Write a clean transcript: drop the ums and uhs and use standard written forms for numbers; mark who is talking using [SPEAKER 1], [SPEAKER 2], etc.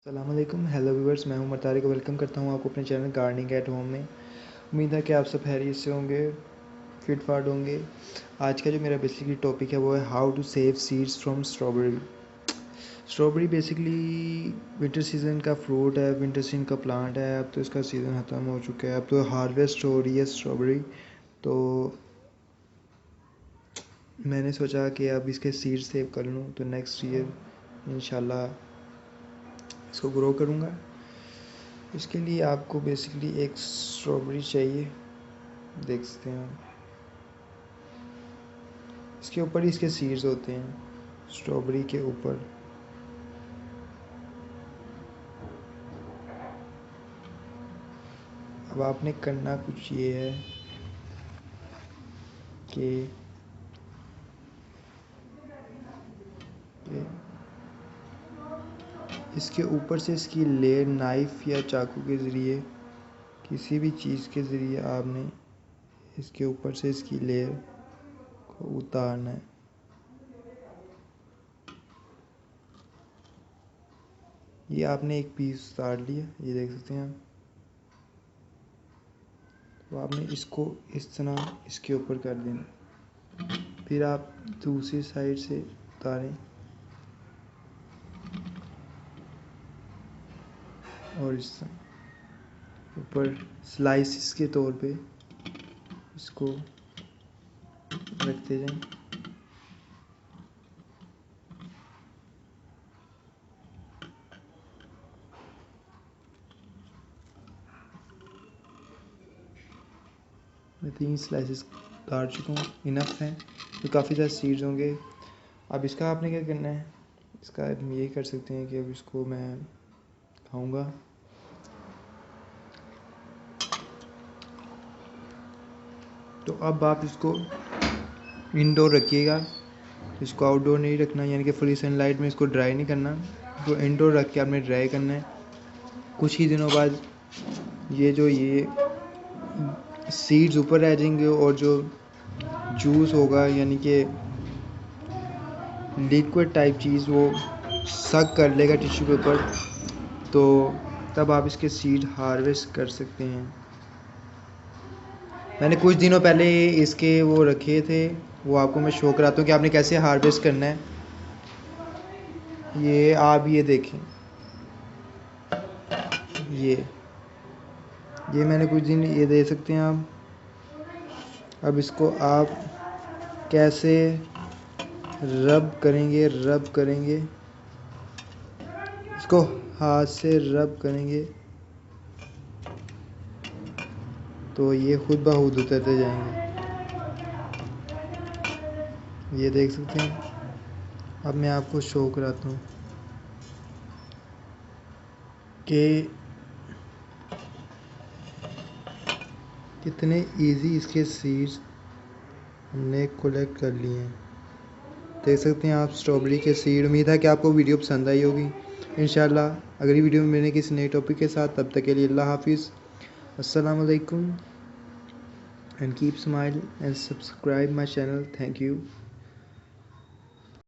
[SPEAKER 1] अस्सलामुअलैकुम hello viewers, मैं हूं मतारिक। वेलकम करता हूं आपको अपने चैनल गार्डनिंग एट होम में। उम्मीद है कि आप सब खैरियत से होंगे, फिट फाट होंगे। आज का जो मेरा बेसिकली टॉपिक है वो है how to save seeds from strawberry. Strawberry basically winter season का फ्रूट है, विंटर सीजन का प्लांट है। अब तो इसका सीज़न ख़त्म हो चुका है, अब तो हार्वेस्ट हो रही है स्ट्रॉबेरी। तो मैंने सोचा कि अब इसके सीड्स सेव कर लूँ, तो नेक्स्ट ईयर इंशाल्लाह इसको ग्रो करूँगा। इसके लिए आपको बेसिकली एक स्ट्रॉबेरी चाहिए, देख सकते हैं। इसके ऊपर ही इसके सीड्स होते हैं, स्ट्रॉबेरी के ऊपर। अब आपने करना कुछ ये है कि इसके ऊपर से इसकी लेयर नाइफ़ या चाकू के ज़रिए, किसी भी चीज़ के ज़रिए आपने इसके ऊपर से इसकी लेयर को उतारना है। ये आपने एक पीस उतार लिया, ये देख सकते हैं आप। तो आपने इसको इस तरह इसके ऊपर कर देना, फिर आप दूसरी साइड से उतारें और इस तरह ऊपर स्लाइसिस के तौर पे इसको रखते जाएं। मैं 3 स्लाइसेस उतार चुका हूँ, इनफ है। तो काफ़ी ज़्यादा सीड्स होंगे। अब इसका आपने क्या करना है, इसका हम ये कर सकते हैं कि अब इसको मैं खाऊंगा। तो अब आप इसको इंडोर रखिएगा, इसको आउटडोर नहीं रखना, यानी कि फुली सनलाइट में इसको ड्राई नहीं करना। इसको इंडोर रख के आपने ड्राई करना है। कुछ ही दिनों बाद ये सीड्स ऊपर रह जाएंगे और जो जूस होगा, यानी कि लिक्विड टाइप चीज़, वो सक कर लेगा टिश्यू पेपर। तो तब आप इसके सीड हार्वेस्ट कर सकते हैं। मैंने कुछ दिनों पहले इसके वो रखे थे, वो आपको मैं शो कराता हूँ कि आपने कैसे हार्वेस्ट करना है। ये आप ये देखें, ये मैंने कुछ दिन ये दे सकते हैं आप। अब इसको आप कैसे रब करेंगे, इसको हाथ से रब करेंगे तो ये खुद ब खुद उतरते जाएंगे, ये देख सकते हैं। अब मैं आपको शो कराता हूँ कि कितने इजी इसके सीड्स हमने कलेक्ट कर लिए हैं। देख सकते हैं आप स्ट्रॉबेरी के सीड। उम्मीद है कि आपको वीडियो पसंद आई होगी। इंशाल्लाह अगली वीडियो में मिलेंगे किसी नए टॉपिक के साथ। तब तक के लिए अल्लाह हाफिज़, अस्सलाम वालेकुम, and keep smile and subscribe my channel. Thank you.